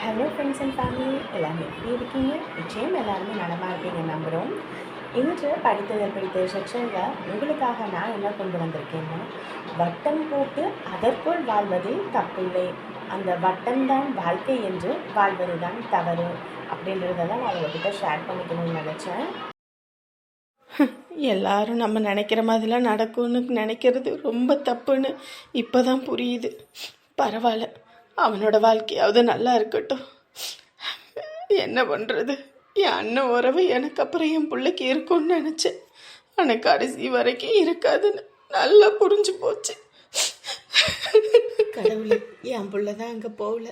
Hello friends and family, எல்லாமே எப்படி இருக்கீங்க? நிச்சயம் எல்லாருமே நலமாக இருப்பீங்க நம்புகிறோம். இன்று படித்ததில் பிடித்த செக்ஷனில் உங்களுக்காக நான் என்ன கொண்டு வந்திருக்கேன்னா, வட்டம் போட்டு அதற்குள் வாழ்வதில் தப்பில்லை, அந்த வட்டம்தான் வாழ்க்கை என்று வாழ்வது தான் தவறு அப்படின்றத நான் உங்கள்கிட்ட ஷேர் பண்ணிக்கணும்னு நினச்சேன். எல்லாரும் நம்ம நினைக்கிற மாதிரிலாம் நடக்கும்னு நினைக்கிறது ரொம்ப தப்புன்னு இப்போ தான் புரியுது. பரவாயில்ல, அவனோட வாழ்க்கையாவது நல்லா இருக்கட்டும். என்ன பண்ணுறது, என் அண்ணன் உறவு எனக்கு அப்புறம் என் பிள்ளைக்கு இருக்கும்னு நினச்சேன். ஆனால் கடைசி வரைக்கும் இருக்காதுன்னு நல்லா புரிஞ்சு போச்சு. கடவுளே, என் பிள்ளை தான் அங்கே போகல,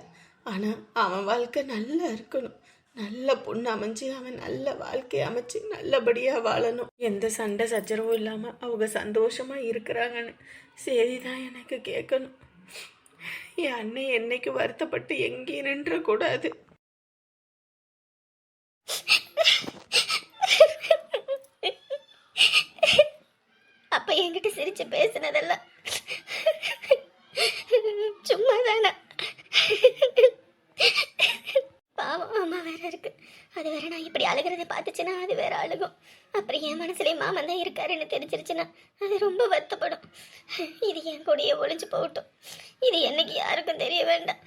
ஆனால் அவன் வாழ்க்கை நல்லா இருக்கணும். நல்ல பொண்ணு அமைஞ்சு அவன் நல்ல வாழ்க்கையை அமைச்சு நல்லபடியாக வாழணும். எந்த சண்டை சச்சரவும் இல்லாமல் அவங்க சந்தோஷமாக இருக்கிறாங்கன்னு சரிதான் எனக்கு கேட்கணும். என் அண்ணன் என்னைக்கு வருத்தப்பட்டு எங்கேயும் நின்றக்கூடாது. அப்ப என்கிட்ட சிரிச்சு பேசினதெல்லாம் சும்மா தானே. பாவம் அம்மா வேற இருக்கு, அது வேற நான் இப்படி அழுகிறத பார்த்துச்சுன்னா அது வேற அழுகும். அப்புறம் என் மனசுலயே மாமன் தான் இருக்காருன்னு தெரிஞ்சிருச்சுன்னா அது ரொம்ப வருத்தப்படும். இது என் கூடயே ஒளிஞ்சு போகட்டும், இது என்னைக்கு யாருக்கும் தெரிய வேண்டாம்.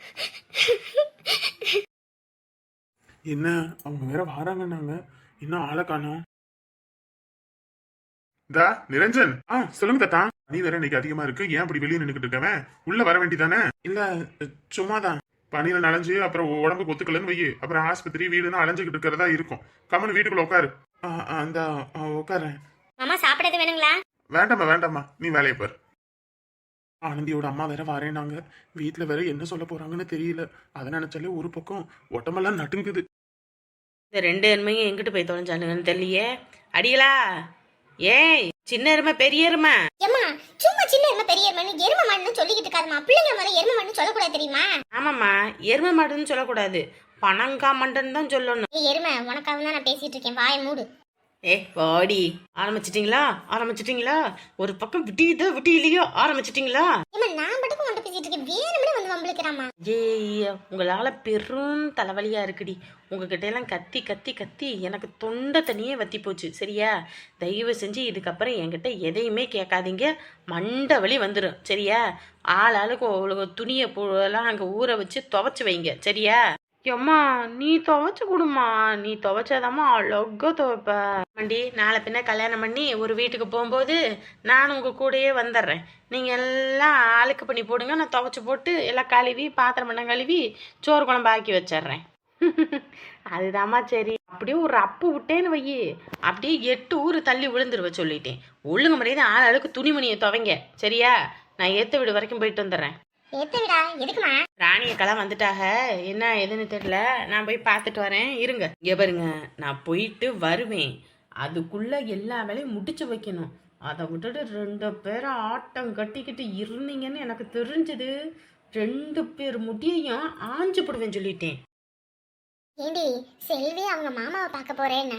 என்ன அவங்க வேற வாராங்கன்னாங்க, இன்னும் ஆளை காணோம். தா நிரஞ்சன், சொல்லுங்க தாத்தா. நீ வேற இன்னைக்கு அதிகமா இருக்கு, ஏன் அப்படி வெளியே நின்னுக்கிட்டு இருக்கவன்? உள்ள வர வேண்டிதானே? இல்ல சும்மாதான் பனியில நனைஞ்சு அப்புறம் உடம்பு கொத்துக்கலன்னு வையு, அப்புறம் ஆஸ்பத்திரி வீடுன்னு அலைஞ்சுக்கிட்டு இருக்கிறதா இருக்கும். கம்மனு வீட்டுக்குள்ள உட்காரு. அந்த உட்காரு. மாமா சாப்பிடறது வேணுங்களா? வேண்டாமா வேண்டாமா, நீ வேலையை பாரு. ஆனந்தியோட அம்மா வேற வரேனாங்க, வீட்டுல வேற என்ன சொல்ல போறாங்கன்னு தெரியல. அதை நினைச்சாலே ஒரு பக்கம் ஒட்டமெல்லாம் நட்டுங்குது. இந்த ரெண்டு எருமையும் எங்கிட்டு போய் தொலைஞ்சானுங்கன்னு தெரியலையே. அடிகளா, ஏய் சின்ன எருமை பெரிய எருமை. ஏம்மா சும்மா சின்ன எருமை பெரிய எருமைன்னு எருமை மாடுன்னு சொல்லிக்கிட்டு இருக்காதுமா. பிள்ளைங்க மாதிரி எருமை மாடுன்னு சொல்லக்கூடாது தெரியுமா? ஆமாம்மா, எருமை மாடுன்னு சொல்லக்கூடாது, பனங்கா மண்டன் தான் சொல்லணும். எருமை உனக்காக தான் நான் பேசிட்டு இருக்கேன், வாயை மூடு. வாடி, ஆரம்பிச்சிட்டீங்களா? ஒரு பக்கம் விட்டியதோ விட்டியிலையோ ஆரம்பிச்சிட்டீங்களா? ஏம்மா நான் மட்டும் உன்கிட்ட பேசிட்டு இருக்கேன், வேணும்னே வந்து வம்பிழுக்கிறாமா. உங்களால பெரும் தலைவலியா இருக்குடி. உங்ககிட்ட எல்லாம் கத்தி கத்தி கத்தி எனக்கு தொண்டை தண்ணியே வத்தி போச்சு. சரியா? தயவு செஞ்சு இதுக்கப்புறம் என்கிட்ட எதையுமே கேட்காதீங்க, மண்டை வலி வந்துடும். சரியா? ஆளுக்கு துணியை எல்லாம் அங்கே ஊற வச்சு துவைச்சு வைங்க. சரியா? எம்மா நீ துவைச்சு கொடுமா, நீ துவைச்சாதாம்மா அழகா துவைப்ப. மண்டி, நாளை பின்ன கல்யாணம் பண்ணி ஒரு வீட்டுக்கு போகும்போது நான் உங்கள் கூடயே வந்துடுறேன். நீங்கள் எல்லாம் ஆளுக்கு பண்ணி போடுங்க, நான் துவைச்சி போட்டு எல்லாம் கழுவி பாத்திரம் பண்ண கழுவி சோறு குழம்பு ஆக்கி வச்சிட்றேன். அதுதாம்மா சரி. அப்படியே ஒரு அப்பு விட்டேன்னு வையி, அப்படியே 8 ஊர் தள்ளி விழுந்துருவ சொல்லிட்டேன். ஒழுங்கு முறையை ஆளுக்கு துணிமணியை துவைங்க. சரியா? நான் ஏற்ற வீடு வரைக்கும் போயிட்டு வந்துடுறேன். ராணியக்கெல்லாம் வந்துட்டாக, என்ன எதுன்னு தெரியல, நான் போய் பார்த்துட்டு வரேன். இருங்க, இங்கே பாருங்க, நான் போயிட்டு வருவேன், அதுக்குள்ள எல்லா வேலையும் முடிச்சு வைக்கணும். அதை விட்டுட்டு 2 பேரை ஆட்டம் கட்டிக்கிட்டு இருந்தீங்கன்னு எனக்கு தெரிஞ்சது 2 பேர் முடியையும் ஆஞ்சு போடுவேன் சொல்லிட்டேன். ஏண்டி செல்வி அவங்க மாமாவை பார்க்க போறேன்னா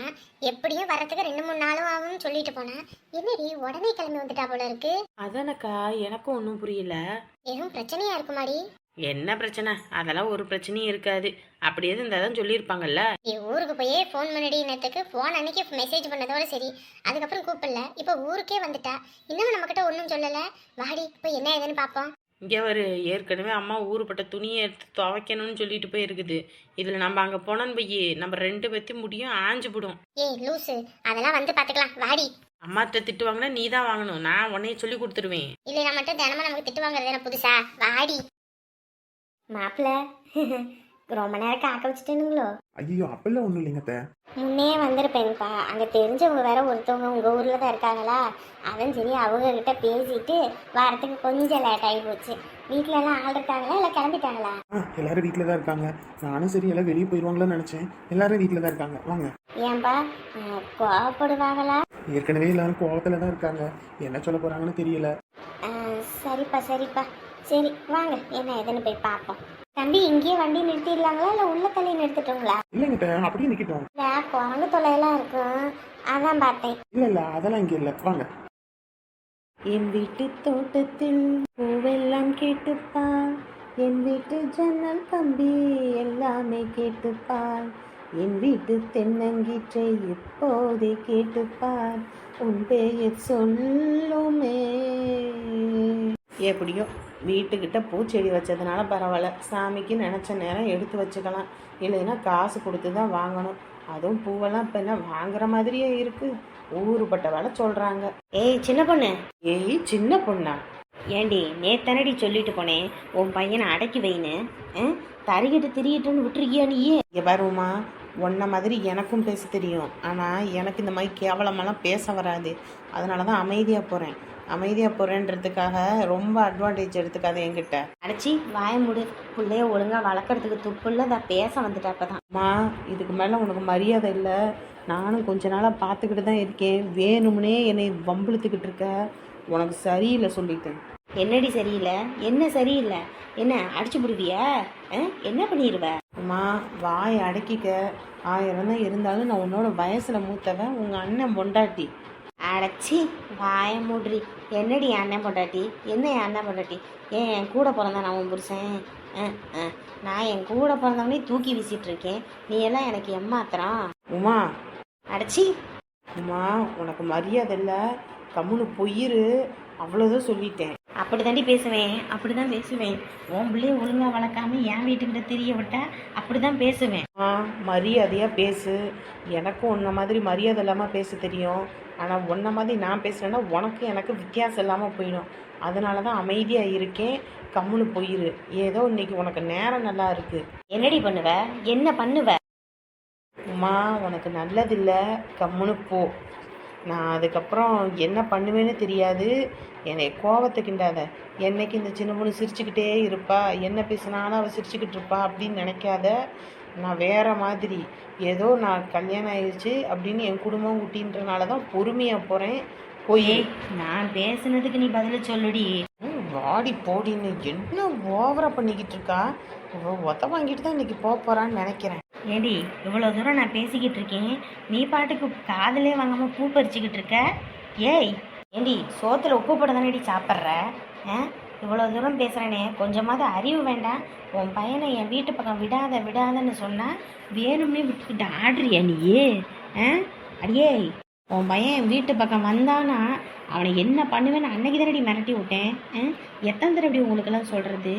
எப்படியும் வரத்துக்கு 2-3 நாளும் ஆகும்னு சொல்லிட்டு போனா, என்னடி உடனே கிளம்பி வந்துட்டா போல இருக்கு? அதானக்கா, எனக்கும் ஒன்றும் புரியல. எதுவும் பிரச்சனையா இருக்குமாடி? என்ன பிரச்சனை? அதெல்லாம் ஒரு பிரச்சனையும் இருக்காது. அப்படியே இருந்தாதான் சொல்லியிருப்பாங்கல்ல. நீ ஊருக்கு போயே ஃபோன் பண்ணடி, நேரத்துக்கு ஃபோன் அன்னைக்கு மெசேஜ் பண்ணதோட சரி, அதுக்கப்புறம் கூப்பிடல. இப்போ ஊருக்கே வந்துட்டா, இன்னும் நம்ம கிட்ட ஒன்றும் சொல்லல. வாடி போய் என்ன ஏதுன்னு பார்ப்போம். இங்கே ஒரு ஏற்கனவே அம்மா ஊருப்பட்ட துணியை எடுத்து துவைக்கணும்னு சொல்லிட்டு போயிருக்குது. இதில் நம்ம அங்கே போனோன்னு போய் நம்ம 2 பேர்த்தையும் முடியும் ஆஞ்சு போடும். ஏய் லூசு, அதெல்லாம் வந்து பார்த்துக்கலாம், வாடி. அம்மாட்ட திட்டு வாங்கினா நீ தான் வாங்கணும், நான் உன்னைய சொல்லி கொடுத்துருவேன். இல்லை நான் மட்டும் தினமும் நமக்கு திட்டு வாங்குறது என்ன புதுசா? வாடி. மாப்பிள்ள ரொம்ப நேரம் காக்க வச்சுட்டேனுங்களோ? ஐயோ அப்பெல்லாம் ஒண்ணும் இல்லைங்க. முன்னே வந்திருப்பேன்ப்பா, அங்கே தெரிஞ்சவங்க வேற ஒருத்தவங்க உங்கள் ஊரில் தான் இருக்காங்களா, அதான் சரி அவங்க கிட்ட பேசிட்டு வரத்துக்கு கொஞ்சம் லேட் ஆகி போச்சு. வீட்டில எல்லாம் ஆள் இருக்காங்களா இல்லை கிளம்பிட்டாங்களா? எல்லாரும் வீட்டில தான் இருக்காங்க. நானும் சரி எல்லாம் வெளியே போயிடுவாங்களான்னு நினைச்சேன். எல்லாரும் வீட்டில தான் இருக்காங்க. வாங்க. ஏன்பா கோவப்படுவாங்களா? ஏற்கனவே எல்லாரும் கோவத்துல தான் இருக்காங்க, என்ன சொல்ல போறாங்கன்னு தெரியல. சரிப்பா சரிப்பா, சரி வாங்க என்ன ஏதுன்னு போய் பார்ப்போம். தம்பி இங்கேயே வண்டி நிறுத்திடலாங்களா இல்லை உள்ள தள்ளி நிறுத்திட்டோங்களா? இல்லைங்கிட்ட அப்படியே நிக்கிட்டோம். இல்லை குரங்கு தொலையெல்லாம் இருக்கும், அதான் பார்த்தேன். இல்ல அதெல்லாம் இங்கே இல்லை, வாங்க. என் வீட்டு தோட்டத்தில் பூவெல்லாம் கேட்டுப்பார், என் வீட்டு ஜன்னல் கம்பி எல்லாமே கேட்டுப்பார், என் வீட்டு தென்னங்கீற்றை இப்போதே கேட்டுப்பார், உன் பெயர் சொல்லுமே. எப்படியோ வீட்டுக்கிட்ட பூச்செடி வச்சதுனால பரவாயில்ல, சாமிக்கு நினச்ச நேரம் எடுத்து வச்சுக்கலாம். இல்லைன்னா காசு கொடுத்து தான் வாங்கணும். அதுவும் பூவெல்லாம் இப்போ என்ன வாங்குற மாதிரியே இருக்கு. ஊருப்பட்ட வேலை சொல்கிறாங்க. ஏய் சின்ன பொண்ணு, ஏய் சின்ன பொண்ணா? ஏண்டி நேத்தனடி சொல்லிட்டு போனேன் உன் பையனை அடக்கி வைன்னு, தறிக்கிட்டு திரியட்டுன்னு விட்டுருக்கியா நீயே? இங்கே பாருமா, உன்ன மாதிரி எனக்கும் பேச தெரியும். ஆனால் எனக்கு இந்த மாதிரி கேவலமெல்லாம் பேச வராது. அதனால தான் அமைதியாக போகிறேன். அமைதியாக போகிறேன்றதுக்காக ரொம்ப அட்வான்டேஜ் எடுத்துக்காத என்கிட்ட. அடைச்சி வாய மூடு. பிள்ளைய ஒழுங்காக வளர்க்குறதுக்கு துப்புள்ள தான் பேச வந்துட்டா அப்பதான். அம்மா, இதுக்கு மேலே உனக்கு மரியாதை இல்லை. நானும் கொஞ்ச நாளாக பார்த்துக்கிட்டு தான் இருக்கேன். வேணும்னே என்னை வம்பிழுத்துக்கிட்டு இருக்க. உனக்கு சரியில்லை சொல்லிட்டேன். என்னடி சரியில்லை? என்ன சரியில்லை? என்ன அடிச்சு விடுவியா? என்ன பண்ணிடுவ? அம்மா, வாயை அடக்கிக்க. 1000 தான் இருந்தாலும் நான் உன்னோட வயசில் மூத்தவன், உங்கள் அண்ணன் பொண்டாட்டி. அடைச்சி வாய மூடுறி. என்னடி அண்ணன் பொண்டாட்டி? என்ன என் அண்ணன் பொண்டாட்டி? ஏன் என் கூட பிறந்தான் நான் உன் புருஷன்? நான் என் கூட பிறந்தவனே தூக்கி வீசிட்டு இருக்கேன். நீ எல்லாம் எனக்கு எம்மாத்திரம். உமா, அடைச்சி உமா, உனக்கு மரியாதை இல்லை. கம்முன்னு பொயிரு. அவ்வளோதான் சொல்லிட்டேன். அப்படி தாண்டி பேசுவேன், அப்படி தான் பேசுவேன். உன் பிள்ளைய ஒழுங்காக வளர்க்காம என் வீட்டுக்கிட்ட தெரிய விட்டா அப்படி தான் பேசுவேன். மரியாதையாக பேசு. எனக்கும் உன்ன மாதிரி மரியாதை இல்லாமல் பேச தெரியும். ஆனால் உன்ன மாதிரி நான் பேசுகிறேன்னா உனக்கு எனக்கு வித்தியாசம் இல்லாமல் போயிடும். அதனால தான் அமைதியாக இருக்கேன். கம்முன்னு போயிரு. ஏதோ இன்னைக்கு உனக்கு நேரம் நல்லா இருக்குது. என்னடி பண்ணுவ? என்ன பண்ணுவ? உமா, உனக்கு நல்லதில்லை. கம்முன்னு போ. நான் அதுக்கப்புறம் என்ன பண்ணுவேன்னு தெரியாது. என்னை கோவத்தை கிண்டாத. என்னைக்கு இந்த சின்ன பொண்ணு சிரிச்சுக்கிட்டே இருப்பா, என்ன பேசினாலும் அவள் சிரிச்சுக்கிட்டு இருப்பா அப்படின்னு நினைக்காத. நான் வேற மாதிரி. ஏதோ நான் கல்யாணம் ஆயிடுச்சு அப்படின்னு என் குடும்பம் குட்டின்றனால தான் பொறுமையாக போகிறேன். போய் நான் பேசுனதுக்கு நீ பதில் சொல்லுடி. வாடி போடின்னு என்ன ஓவரா பண்ணிக்கிட்டு இருக்கா. ஒத்த வாங்கிட்டு தான் இன்னைக்கு போகிறான்னு நினைக்கிறேன். ஏடி இவ்வளோ தூரம் நான் பேசிக்கிட்டு இருக்கேன், நீ பாட்டுக்கு காதலே வாங்காமல் பூ பறிச்சுக்கிட்டு இருக்க. ஏய் ஏண்டி, சோத்துல உப்பு போட தானேடி சாப்பிட்ற? இவ்வளோ தூரம் பேசுகிறேனே, கொஞ்சமாவது அறிவு வேண்டாம்? உன் பையனை என் வீட்டு பக்கம் விடாதன்னு சொன்னால் வேணும்னே விட்டுக்கிட்டு ஆடுறியா நீயே? அடியே, உன் பையன் என் வீட்டு பக்கம் வந்தானா அவனை என்ன பண்ணுவேன்னு அன்னைக்கு தானடி மிரட்டி விட்டேன். எத்தனை தடவை உங்களுக்கெல்லாம் சொல்கிறது?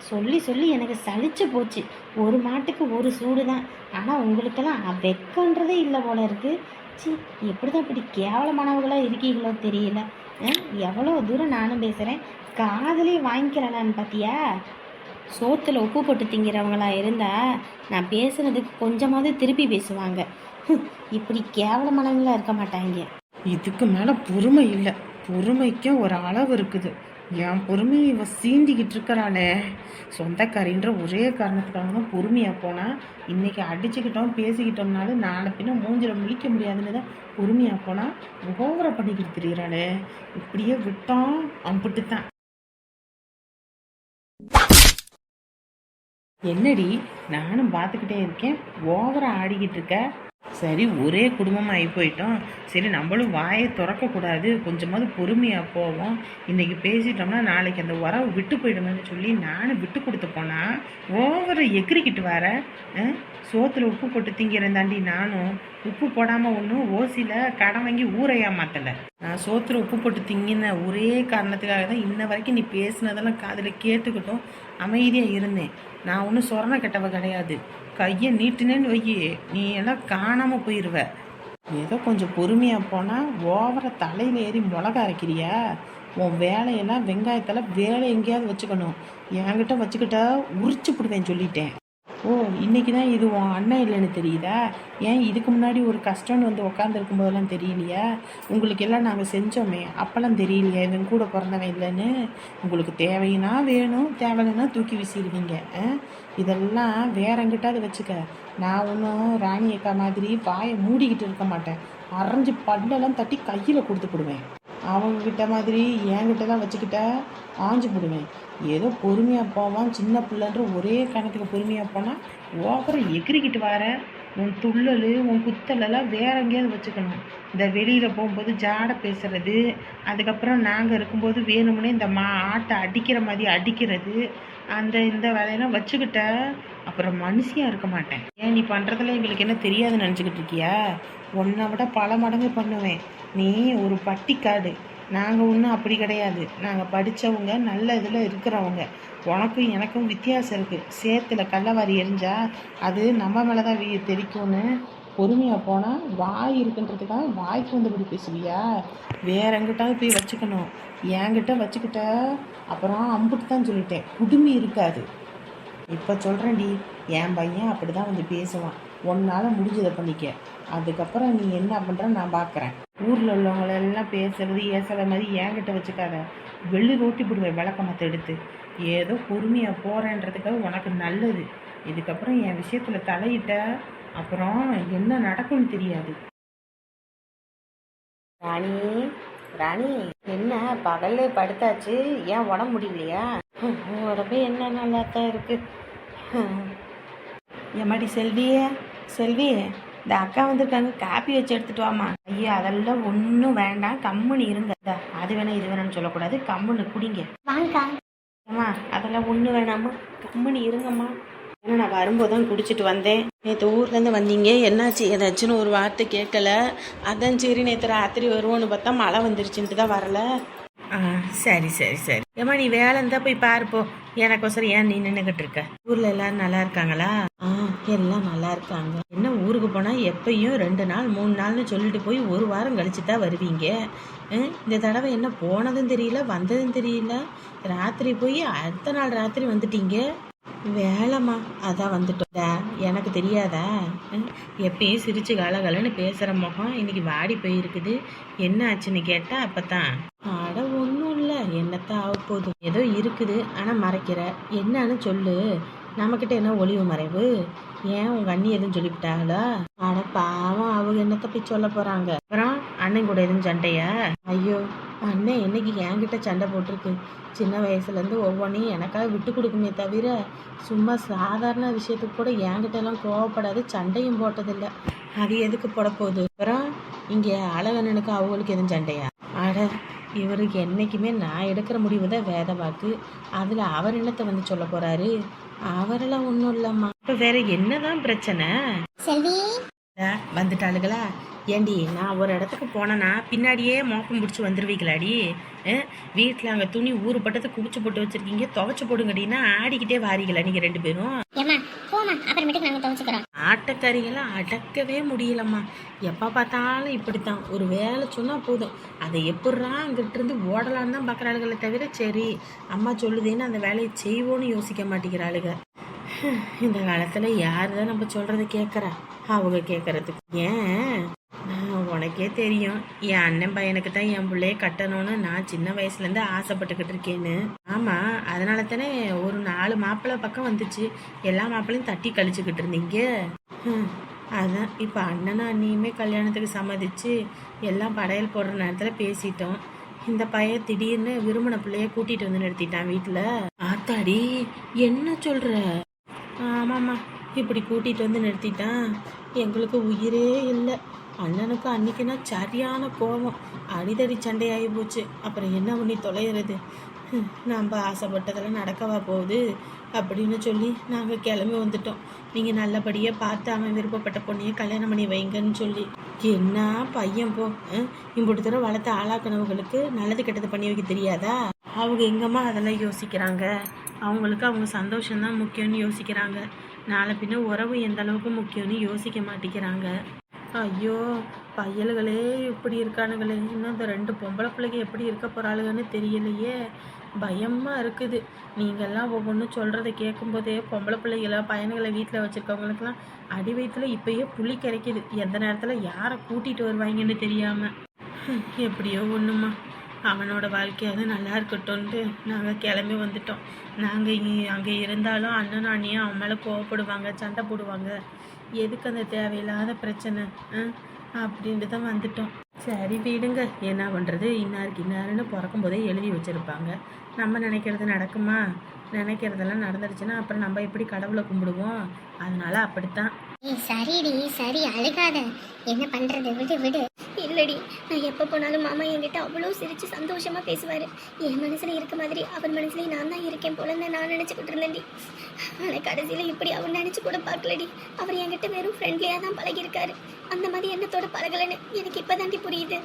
சொல்லி சொல்லி எனக்கு சலிச்சு போச்சு. ஒரு மாட்டுக்கு ஒரு சூடு தான். ஆனால் உங்களுக்கெல்லாம் வெக்கன்றதே இல்லை போல இருக்கு. சி, எப்படி தான் இப்படி கேவலமானவங்களாக இருக்கீங்களோ தெரியல. எவ்வளோ தூரம் நானும் பேசுகிறேன், காதலே வாங்கிக்கிறலான்னு பார்த்தியா? சோத்தில் உப்பு போட்டு திங்கிறவங்களா இருந்தால் நான் பேசுனதுக்கு கொஞ்சமாவது திருப்பி பேசுவாங்க. இப்படி கேவலமானவங்களா இருக்க மாட்டாங்க. இதுக்கு மேலே பொறுமை இல்லை. பொறுமைக்கும் ஒரு அளவு இருக்குது. என் பொறுமையை இவ சீண்டிக்கிட்டு இருக்கிறாளே. சொந்தக்காரின்ற ஒரே காரணத்துக்காக தான் பொறுமையாக போனால், இன்னைக்கு அடிச்சுக்கிட்டோம் பேசிக்கிட்டோம்னாலும் நாளை பின்ன மூஞ்சில முழிக்க முடியாதுன்னு தான் பொறுமையாக போனால் ஓவரை பண்ணிக்கிட்டு தெரிகிறாளே. இப்படியே விட்டோம் அம்பிட்டு தான். என்னடி, நானும் பார்த்துக்கிட்டே இருக்கேன், ஓவரா ஆடிக்கிட்டு இருக்க. சரி, ஒரே குடும்பமாக ஆகி போயிட்டோம். சரி, நம்மளும் வாயை திறக்கக்கூடாது, கொஞ்சமாவது பொறுமையாக போவோம். இன்றைக்கி பேசிட்டோம்னா நாளைக்கு அந்த உறவை விட்டு போயிடுவேன்னு சொல்லி நானும் விட்டு கொடுத்து போனால் ஓவரை எகிரிக்கிட்டு வர. சோத்தில் உப்பு போட்டு திங்கிறேன் தாண்டி நானும். உப்பு போடாமல் ஒன்றும் ஓசியில் கடன் வாங்கி ஊரையா மாற்றலை. நான் சோத்தில் உப்பு போட்டு திங்கின ஒரே காரணத்துக்காக தான் இன்ன வரைக்கும் நீ பேசுனதெல்லாம் காதில் கேட்டுக்கிட்டோம் அமைதியாக இருந்தேன். நான் ஒன்றும் சொரண கெட்டவ கிடையாது. கையை நீட்டுனேன்னு வையி, நீ எல்லாம் காணாமல் போயிடுவ. ஏதோ கொஞ்சம் பொறுமையாக போனால் ஓவர தலையில் ஏறி மிளகா அரைக்கிறியா? உன் வேலையெல்லாம் வெங்காயத்தெல்லாம் வேலை எங்கேயாவது வச்சுக்கணும். என்கிட்ட வச்சுக்கிட்டா உரிச்சு போடுவேன் சொல்லிட்டேன். ஓ, இன்னைக்கு தான் இது உன் அண்ணன் இல்லைன்னு தெரியுதா? ஏன் இதுக்கு முன்னாடி ஒரு கஷ்டம்னு வந்து உட்காந்துருக்கும் போதெல்லாம் தெரியலையா? உங்களுக்கு எல்லாம் நாங்கள் செஞ்சோமே, அப்போல்லாம் தெரியலையா இவன் கூட பிறந்தவன் இல்லைன்னு? உங்களுக்கு தேவைன்னா வேணும், தேவைன்னா தூக்கி வீசிடுவீங்க. இதெல்லாம் வேற எங்கிட்டாவது வச்சுக்க. நான் ஒன்றும் ராணி அக்கா மாதிரி வாயை மூடிக்கிட்டு இருக்க மாட்டேன். அரைஞ்சு பல்லெல்லாம் தட்டி கையில் கொடுத்து போடுவேன். அவங்கக்கிட்ட மாதிரி என்கிட்ட தான் வச்சுக்கிட்ட ஆஞ்சு போடுவேன். ஏதோ பொறுமையாக போவான், சின்ன பிள்ளைன்ற ஒரே கணத்துக்கு பொறுமையாக போனால் ஓவரை எகிரிக்கிட்டு வர. உன் துள்ளல் உன் குத்தலெல்லாம் வேற எங்கேயாவது வச்சுக்கணும். இந்த வெளியில் போகும்போது ஜாடை பேசுறது, அதுக்கப்புறம் நாங்கள் இருக்கும்போது வேணும்னே இந்த ஆட்டை அடிக்கிற மாதிரி அடிக்கிறது, அந்த இந்த வேலையெல்லாம் வச்சுக்கிட்ட அப்புறம் மனுஷியாக இருக்க மாட்டேன். ஏன் நீ பண்ணுறதுல எங்களுக்கு என்ன தெரியாதுன்னு நினச்சிக்கிட்டு இருக்கியா? உன்னை விட பல மடங்கு பண்ணுவேன். நீ ஒரு பட்டிக்காடு. நாங்கள் ஒன்றும் அப்படி கிடையாது. நாங்கள் படித்தவங்க, நல்ல இதில் இருக்கிறவங்க. உனக்கும் எனக்கும் வித்தியாசம் இருக்குது. சேத்துல கள்ளவாரி எரிஞ்சா அது நம்ம மேலே தான் தெரிக்கும்னு பொறுமையாக போனால் வாய் இருக்குன்றதுக்காக வாய்க்கு வந்தபடி பேசுவியா? வேற எங்கிட்டாவது போய் வச்சுக்கணும். என்கிட்ட வச்சுக்கிட்ட அப்புறம் அம்புட்டு தான் சொல்லிட்டேன், குடுமி இருக்காது. இப்போ சொல்கிறேன்டி, என் பையன் அப்படி தான் வந்து பேசுவான். உன்னால் முடிஞ்சதை பண்ணிக்க. அதுக்கப்புறம் நீ என்ன பண்ணுற நான் பார்க்குறேன். ஊரில் உள்ளவங்களெல்லாம் பேசுறது ஏசுற மாதிரி என்கிட்ட வச்சுக்காத. வெள்ளி ரோட்டி போடுவேன் விளக்கமத்தை எடுத்து. ஏதோ பொறுமையாக போகிறேன்றதுக்காக உனக்கு நல்லது. இதுக்கப்புறம் என் விஷயத்தில் தலையிட்ட அப்புறம் என்ன நடக்கும்னு தெரியாது. ராணி, ராணி, என்ன பகல்ல படுத்தாச்சு? ஏன் உடம்பு முடியலையா? உடம்பு என்ன நல்லா தான் இருக்கு. எம்மாடி செல்வியே, செல்வியே, இந்த அக்கா வந்திருக்காங்க, காப்பி வச்சு எடுத்துட்டு வாமா. ஐயா அதெல்லாம் ஒன்றும் வேண்டாம், கம்முன்னு இருங்க. அது வேணாம் இது வேணாம்னு சொல்லக்கூடாது, கம்முன்னு குடிங்க. வாங்கக்கா. அம்மா அதெல்லாம் ஒன்றும் வேணாம்மா, கம்முன்னு இருங்கம்மா. ஏன்னா நான் வரும்போது தான் குடிச்சிட்டு வந்தேன். நேற்று ஊர்லேருந்து வந்தீங்க, என்னாச்சு ஏதாச்சுன்னு ஒரு வார்த்தை கேட்கல. அதான் சரி நேற்று ராத்திரி வருவோன்னு பார்த்தா மழை வந்துருச்சுன்ட்டு தான் வரல. சரி சரி சரி. ஏம்மா நீ வேலை இருந்தால் போய் பாருப்போ. எனக்கோசரம் ஏன் நீ நின்றுக்கிட்டு இருக்க? ஊரில் எல்லாரும் நல்லா இருக்காங்களா? எல்லாம் நல்லா இருக்காங்க. என்ன ஊருக்கு போனால் எப்பயும் 2 நாள் 3 நாள்னு சொல்லிட்டு போய் 1 வாரம் கழிச்சு தான் வருவீங்க. இந்த தடவை என்ன போனதும் தெரியல வந்ததும் தெரியல. ராத்திரி போய் அடுத்த நாள் ராத்திரி வந்துட்டீங்க. வேலைம்மா அதான் வந்துட்டோம். எனக்கு தெரியாதா? எப்பயும் சிரிச்சு கலகலன்னு பேசுகிற முகம் இன்னைக்கு வாடி போயிருக்குது. என்ன ஆச்சுன்னு கேட்டால் அப்போ தான் அட ஒன்றும் இல்லை, என்னத்தான் ஆக போகுது, ஏதோ இருக்குது ஆனால் மறைக்கிற. என்னன்னு சொல்லு. நம்மக்கிட்ட என்ன ஒளிவு மறைவு? ஏன் உங்கள் அண்ணி எதுவும் சொல்லிவிட்டாங்களா? அட பாவம், அவங்க என்னத்தை போய் சொல்ல போகிறாங்க. அப்புறம் அண்ணன் கூட எதுவும் சண்டையா? ஐயோ அண்ணன் என்னைக்கு என்கிட்ட சண்டை போட்டிருக்கு. சின்ன வயசுலேருந்து ஒவ்வொன்றையும் எனக்காக விட்டு கொடுக்குமே தவிர சும்மா சாதாரண விஷயத்துக்கு கூட என்கிட்ட எல்லாம் கோவப்படாது, சண்டையும் போட்டதில்லை. அது எதுக்கு போட போகுது? அப்புறம் இங்கே அழகண்ணனுக்கு அவங்களுக்கு எதுவும் சண்டையா? அட இவருக்கு என்றைக்குமே நான் எடுக்கிற முடிவு தான் வேத வாக்கு. அதில் அவர் என்னத்தை வந்து சொல்ல போகிறாரு? அவரெல்லாம் ஒன்றும் இல்லைம்மா. இப்போ வேற என்னதான் பிரச்சனை? செல்வி வந்துட்டாளுங்களா? ஏண்டி நான் ஒரு இடத்துக்கு போனேன்னா பின்னாடியே மோப்பம் பிடிச்சி வந்துடுவீங்களாடி? வீட்டில் அங்கே துணி ஊறுப்பட்டதை குடிச்சு போட்டு வச்சுருக்கீங்க, துவைச்சி போடுங்கடின்னா ஆடிக்கிட்டே வாரீங்களா நீங்கள் 2 பேரும்? அப்புறமேட்டுக்கு நாங்கள் துவைச்சிக்கிறோம். ஆட்டக்காரிகளாம் அடக்கவே முடியலம்மா. எப்போ பார்த்தாலும் இப்படித்தான். ஒரு வேலை சொன்னால் போதும், அதை எப்பட்றா அங்கிட்டு இருந்து ஓடலான்னு தான் பார்க்குறாளுகளை தவிர சரி அம்மா சொல்லுதேன்னு அந்த வேலையை செய்வோன்னு யோசிக்க மாட்டேங்கிறாளுங்க. இந்த காலத்தில் யார் தான் நம்ம சொல்கிறத கேட்குறா? அவங்க கேட்குறதுக்கு ஏன் உனக்கே தெரியும், என் அண்ணன் பையனுக்கு தான் என் பிள்ளைய கட்டணும்னு நான் சின்ன வயசுலேருந்து ஆசைப்பட்டுக்கிட்டு இருக்கேன்னு. ஆமாம், அதனால தானே ஒரு 4 மாப்பிள்ளை பக்கம் வந்துச்சு. எல்லா மாப்பிள்ளையும் தட்டி கழிச்சுக்கிட்டு இருந்தீங்க. அதான் இப்போ அண்ணனும் அண்ணியுமே கல்யாணத்துக்கு சம்மதிச்சு எல்லாம் படையல் போடுற நேரத்தில் பேசிட்டோம். இந்த பையன் திடீர்னு விரும்பின பிள்ளைய கூட்டிகிட்டு வந்து நிறுத்திட்டான் வீட்டில். ஆத்தாடி என்ன சொல்கிற? ஆமாம்மா, இப்படி கூட்டிகிட்டு வந்து நிறுத்திட்டான். எங்களுக்கு உயிரே இல்லை. அண்ணனுக்கு அன்னைக்குன்னா சரியான கோபம், அடிதடி சண்டையாகி போச்சு. அப்புறம் என்ன பண்ணி தொலைகிறது? நம்ம ஆசைப்பட்டதெல்லாம் நடக்கவா போகுது அப்படின்னு சொல்லி நாங்கள் கிளம்பி வந்துட்டோம். நீங்கள் நல்லபடியாக பார்த்து அவன் விருப்பப்பட்ட பொண்ணையே கல்யாணம் பண்ணி வைங்கன்னு சொல்லி. என்ன பையன் போ, இப்படி தூரம் வளர்த்து ஆளாக்குனவங்களுக்கு நல்லது கெட்டது பண்ணி வைக்க தெரியாதா? அவங்க எங்கம்மா அதெல்லாம் யோசிக்கிறாங்க? அவங்களுக்கு அவங்க சந்தோஷம்தான் முக்கியம்னு யோசிக்கிறாங்க. நாளை பின்ன உறவு எந்த அளவுக்கு முக்கியம்னு யோசிக்க மாட்டேங்கிறாங்க. ஐயோ பையல்களே இப்படி இருக்கானுங்களே, இன்னும் இந்த 2 பொம்பளை பிள்ளைங்க எப்படி இருக்க போகிறாளுங்கன்னு தெரியலையே, பயமாக இருக்குது. நீங்கள்லாம் ஒவ்வொன்றும் சொல்கிறத கேட்கும்போதே பொம்பளை பிள்ளைகளை பையன்களை வீட்டில் வச்சுருக்கவங்களுக்கெல்லாம் அடி வயிற்றுல இப்போயே புளி கிடைக்கிது. எந்த நேரத்தில் யாரை கூட்டிகிட்டு வருவாங்கன்னு தெரியாமல். எப்படியோ ஒன்றுமா, அவனோட வாழ்க்கையாவது நல்லா இருக்கட்டும்ன்ட்டு நாங்கள் கிளம்பி வந்துட்டோம். நாங்கள் அங்கே இருந்தாலும் அண்ணனும் அண்ணியும் அவன் மேலே கோவப்படுவாங்க, சண்டை போடுவாங்க. எதுக்கு அந்த தேவையில்லாத பிரச்சனை அப்படின்ட்டு தான் வந்துட்டோம். சரி விடுங்க, என்ன பண்ணுறது? இன்னாருக்கு இன்னாருன்னு பிறக்கும் போதே எழுதி வச்சுருப்பாங்க. நம்ம நினைக்கிறது நடக்குமா? நினைக்கிறதெல்லாம் நடந்துடுச்சுன்னா அப்புறம் நம்ம எப்படி கடவுளை கும்பிடுவோம்? அதனால அப்படித்தான். சரிடி சரி, அழுகாத. என்ன பண்றது, விடு விடு. இல்லடி, நான் எப்போ போனாலும் மாமா என்கிட்ட அவ்வளோ சிரிச்சு சந்தோஷமா பேசுவார். என் மனசுல இருக்க மாதிரி அவர் மனசுலயும் நான் தான் இருக்கேன் போலன்னு நான் நினச்சிக்கிட்டு இருந்தேன்டி. ஆனால் கடைசியில் இப்படி அவர் நினச்சி கூட பார்க்கலடி. அவர் என்கிட்ட வெறும் ஃப்ரெண்ட்லியாக தான் பழகியிருக்காரு. அந்த மாதிரி எண்ணத்தோட பழகலைன்னு எனக்கு இப்போ தாண்டி புரியுது.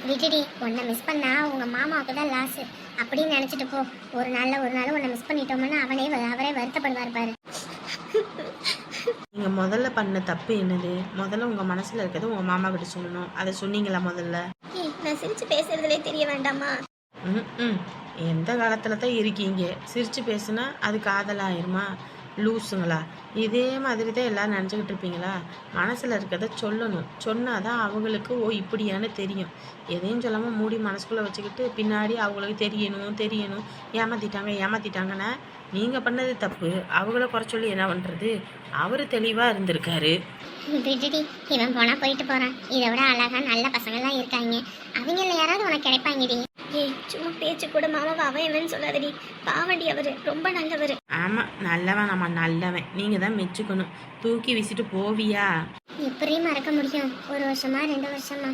விட்டுடி, உன்னை மிஸ் பண்ணா உங்க மாமாவுக்கு தான் லாஸ் அப்படின்னு நினைச்சிட்டு போ. ஒரு நாள் உன்னை மிஸ் பண்ணிட்டோம்னா அவரே வருத்தப்படுவார் பாரு. நீங்கள் முதல்ல பண்ண தப்பு என்னது? முதல்ல உங்கள் மனசில் இருக்கிறது உங்கள் மாமா கிட்ட சொல்லணும். அதை சொன்னீங்களா முதல்ல? நான் சிரிச்சு பேசுறதுலே தெரிய வேண்டாமா? ம் எந்த காலத்தில் தான் இருக்கீங்க? சிரித்து பேசுனா அது காதலாயிருமா? லூஸுங்களா? இதே மாதிரி தான் எல்லோரும் நினச்சிக்கிட்டு இருப்பீங்களா? மனசில் இருக்கிறத சொல்லணும். சொன்னால் தான் அவங்களுக்கு ஓ இப்படியான்னு தெரியும். எதையும் சொல்லாமல் மூடி மனசுக்குள்ளே வச்சுக்கிட்டு பின்னாடி அவங்களுக்கு தெரியணும் ஏமாற்றிட்டாங்கன்னா நீங்கள் பண்ணது தப்பு. அவங்கள குறை சொல்லி என்ன பண்ணுறது? அவர் தெளிவாக இருந்திருக்காரு. விட்டுடி, இவன் போனா போயிட்டு போறான். இதை விட அழகா நல்ல பசங்கள்லாம் இருக்காங்க. அவங்கள யாராவது உனக்கு கிடைப்பாங்கடி. சும்மா பேச்சு கூட மாமாவை அவன் என்னன்னு சொல்லாதடி. பாவண்டி, அவரு ரொம்ப நல்லவர். ஆமாம், நல்லவன். நம்ம நல்லவன். நீங்கள் தான் மெச்சுக்கணும். தூக்கி வீசிட்டு போவியா? எப்படி மறக்க முடியும்? 1 வருஷமா 2 வருஷமா?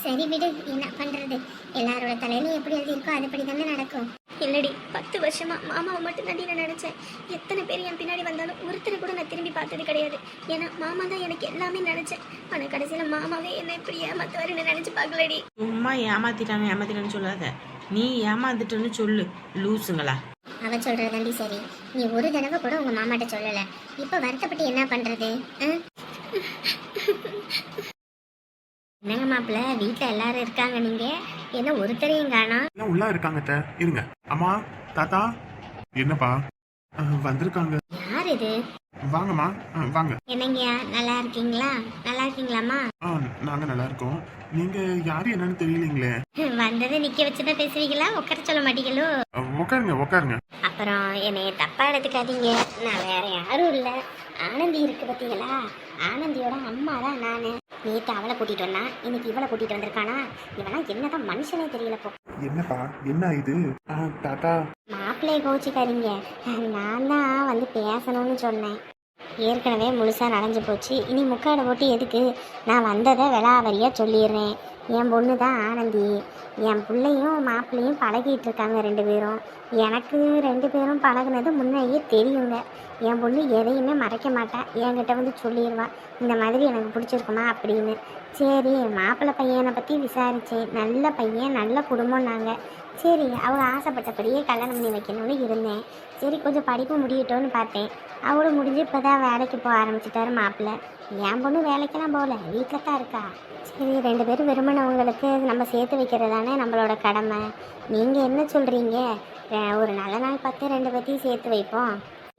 சரி விடு, என்ன பண்றது? எல்லாரோட தலையிலும் எப்படி எழுதியிருக்கோ அதுபடி தானே நடக்கும். இல்லடி, 10 வருஷமா மாமாவை மட்டும் தாண்டி நான் நினைச்சேன். எத்தனை பேர் என் பின்னாடி வந்தாலும் ஒருத்தரை கூட நான் திரும்பி பார்த்தது கிடையாது. ஏன்னா மாமா தான் எனக்கு எல்லாமே நினைச்சேன். ஆனா கடைசியில மாமாவே என்ன இப்படி ஏமாத்துவாருன்னு நினைச்சு பார்க்கலடி. சும்மா ஏமாத்திட்டான்னு சொல்லாத. நீ ஏமாந்துட்டேன்னு சொல்லு. லூசுங்களா? அவ சொல்றதாண்டி சரி. நீ ஒரு தடவை கூட உங்க மாமாட்ட சொல்லல. இப்ப வருத்தப்பட்டு என்ன பண்றது? என்னங்க மாப்பிள்ள, வீட்டுல எல்லாரும் இருக்காங்க, நீங்க என்ன ஒருத்தரையும் காணோம்? எல்லாம் உள்ள இருக்காங்க அத்தை. இருங்க. அம்மா, தாத்தா, என்னப்பா வந்திருக்காங்க. யார் இது? வாங்கம்மா, வாங்க. என்னங்கய்யா, நல்லா இருக்கீங்களாம்மா? நாங்க நல்லா இருக்கோம். நீங்க யாரு என்னன்னு தெரியலீங்களே. வந்ததை நிக்க வச்சுதான் பேசுவீங்களா? உட்கார சொல்ல மாட்டீங்களோ? உட்காருங்க. அப்புறம் என்னைய தப்பா எடுத்துக்காதீங்க. நான் வேற யாரும் இல்ல, ஆனந்தி இருக்கு பாத்தீங்களா? ஆனந்தியோட அம்மா தான் நானு. நேற்று அவளை கூட்டிட்டு வந்தா, இன்னைக்கு இவளை கூட்டிட்டு வந்திருக்கானா? இவனா என்னதான் மனுஷனே தெரியலப்போ. என்னப்பா, என்ன இது? தாத்தா, மாப்பிள்ளைய கோச்சிக்காதீங்க. நான் தான் வந்து பேசணும்னு சொன்னேன். ஏற்கனவே முழுசா நனைஞ்சு போச்சு. இனி முக்காடை போட்டு எதுக்கு? நான் வந்ததை விளாவரியா சொல்லிடுறேன். என் பொண்ணு தான் ஆனந்தி. என் பிள்ளையும் மாப்பிள்ளையும் பழகிட்டு இருக்காங்க 2 பேரும். எனக்கு 2 பேரும் பழகுனது முன்னையே தெரியுங்க. என் பொண்ணு எதையுமே மறைக்க மாட்டா. என்கிட்ட வந்து சொல்லிடுவா, இந்த மாதிரி எனக்கு பிடிச்சிருக்குமா அப்படின்னு. சரி, மாப்பிள்ளை பையனை பற்றி விசாரித்தேன். நல்ல பையன், நல்ல குடும்பம். நாங்கள் சரி, அவங்க ஆசைப்பட்டபடியே கல்யாணம் பண்ணி வைக்கணும்னு இருந்தேன். சரி, கொஞ்சம் படிப்பு முடியட்டோன்னு பார்த்தேன். அவளும் முடிஞ்சு இப்போ தான் வேலைக்கு போக ஆரம்பிச்சிட்டாரு மாப்பிள்ளை. என் பொண்ணு வேலைக்கெல்லாம் போகல, வீட்டில் தான் இருக்கா. சரி, 2 பேரும் விரும்பினவங்களுக்கு நம்ம சேர்த்து வைக்கிறது தானே நம்மளோட கடமை. நீங்கள் என்ன சொல்கிறீங்க? ஒரு நல்ல நாள் பார்த்து 2 பேர்த்தையும் சேர்த்து வைப்போம்.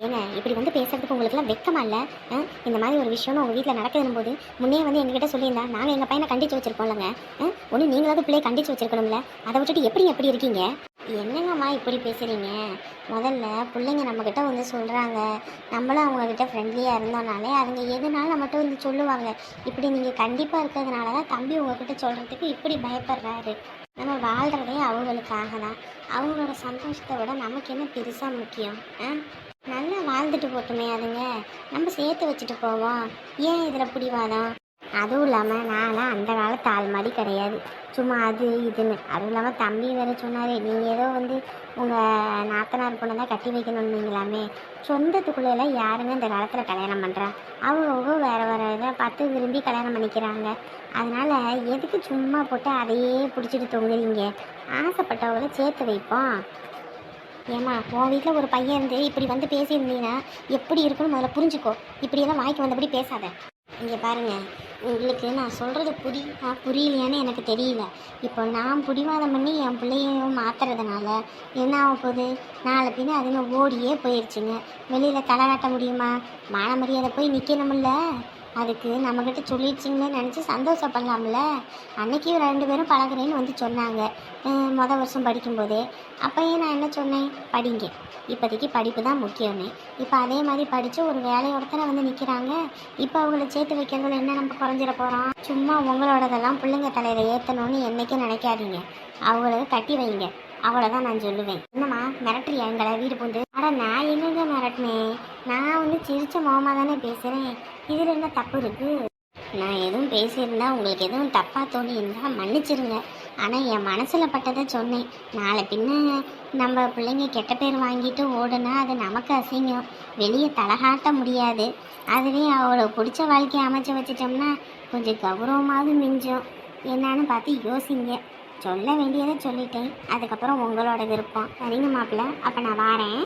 ஏங்க, இப்படி வந்து பேசுறதுக்கு உங்களுக்குலாம் வெக்கமா இல்லை? இந்த மாதிரி ஒரு விஷயம்னு உங்கள் வீட்டில் நடக்குதுன்னு போது முன்னே வந்து எங்ககிட்ட சொல்லியிருந்தா நாங்கள் எங்கள் பையனை கண்டிச்சு வச்சிருக்கோம்லங்க. ஒன்று நீங்களாவது பிள்ளையை கண்டிச்சு வச்சிருக்கணும்ல. அதை விட்டுட்டு எப்படி இருக்கீங்க? என்னங்கம்மா இப்படி பேசுகிறீங்க? முதல்ல பிள்ளைங்க நம்மக்கிட்ட வந்து சொல்கிறாங்க, நம்மளும் அவங்கக்கிட்ட ஃப்ரெண்ட்லியாக இருந்தோம்னாலே அவங்க எதுனாலும் நம்மகிட்ட வந்து சொல்லுவாங்க. இப்படி நீங்கள் கண்டிப்பாக இருக்கிறதுனால தான் தம்பி உங்ககிட்ட சொல்கிறதுக்கு இப்படி பயப்படுறாரு. நம்ம வாழ்கிறதே அவங்களுக்காக தான். அவங்களோட சந்தோஷத்தை விட நமக்கு என்ன பெருசாக முக்கியம்? நல்லா வாழ்ந்துட்டு போட்டுமே அதுங்க, நம்ம சேர்த்து வச்சுட்டு போவோம். ஏன் இதில் பிடிவாதம்? அதுவும் இல்லாமல் நான்லாம் அந்த காலத்து ஆள் மாதிரி கிடையாது. சும்மா அது இதுன்னு. அதுவும் இல்லாமல் தம்பி வேறு சொன்னார், நீங்கள் ஏதோ வந்து உங்கள் நாத்தனார் பொண்ணை தான் கட்டி வைக்கணும்னீங்களாமே. சொந்தத்துக்குள்ளெல்லாம் யாருங்க இந்த காலத்தில் கல்யாணம் பண்ணுறா? அவங்க வேறு இதை பார்த்து விரும்பி கல்யாணம் பண்ணிக்கிறாங்க. அதனால் எதுக்கு சும்மா போட்டு அதையே பிடிச்சிட்டு தொங்குறீங்க? ஆசைப்பட்டவங்களை சேர்த்து வைப்போம். ஏம்மா, உன் வீட்டில் ஒரு பையன் இருந்து இப்படி வந்து பேசியிருந்தீங்கன்னா எப்படி இருக்குன்னு முதல்ல புரிஞ்சுக்கோ. இப்படியெல்லாம் வாய்க்கு வந்தபடி பேசாத. இங்கே பாருங்கள், உங்களுக்கு நான் சொல்கிறது புரியலையான்னு எனக்கு தெரியல. இப்போ நான் பிடிவாதம் பண்ணி என் பிள்ளையும் மாற்றுறதுனால என்ன ஆக போகுது? நாளை பின்ன அதுங்க ஓடியே போயிடுச்சுங்க. வெளியில் தலை காட்ட முடியுமா? மான மரியாதை போய் நிற்கணும்ல. அதுக்கு நம்மக்கிட்ட சொல்லிடுச்சிங்களே நினச்சி சந்தோஷப்படலாம்ல. அன்னைக்கு 2 பேரும் பழகுறேன்னு வந்து சொன்னாங்க மொதல் வருஷம் படிக்கும்போதே. அப்போயே நான் என்ன சொன்னேன்? படிங்க, இப்போதைக்கு படிப்பு தான் முக்கியம்னு. இப்போ அதே மாதிரி படித்து ஒரு வேலையோடத்தானே வந்து நிற்கிறாங்க. இப்போ அவங்கள சேர்த்து வைக்கிறதுல என்ன நம்ம குறைஞ்சிட போகிறோம்? சும்மா உங்களோடதெல்லாம் பிள்ளைங்க தலையில் ஏற்றணும்னு என்றைக்கும் நினைக்காதீங்க. அவங்கள கட்டி வைங்க, அவ்வளோதான் நான் சொல்லுவேன். என்னம்மா மிரட்டுறியா எங்களை வீடு பூந்து? ஆனால் நான் என்னங்க மிரட்டினேன்? நான் வந்து சிரிச்ச முகமாக தானே பேசுகிறேன். இதில் என்ன தப்பு இருக்குது? நான் எதுவும் பேசியிருந்தா உங்களுக்கு எதுவும் தப்பாக தோணி இருந்தால் மன்னிச்சிருங்க. ஆனால் என் மனசில் பட்டதை சொன்னேன். நாளை பின்ன நம்ம பிள்ளைங்க கெட்ட பேர் வாங்கிட்டு ஓடுனா அது நமக்கு அசிங்கம், வெளியே தலகாட்ட முடியாது. அதுவே அவளுக்கு பிடிச்ச வாழ்க்கையை அமைச்சு வச்சிட்டோம்னா கொஞ்சம் கௌரவமாவது மிஞ்சும். என்னன்னு பார்த்து யோசிங்க. சொல்ல வேண்டியதை சொல்லிட்டேன், அதுக்கப்புறம் உங்களோட விருப்பம். சரிங்க மாப்பிள்ள, அப்போ நான் வாரேன்.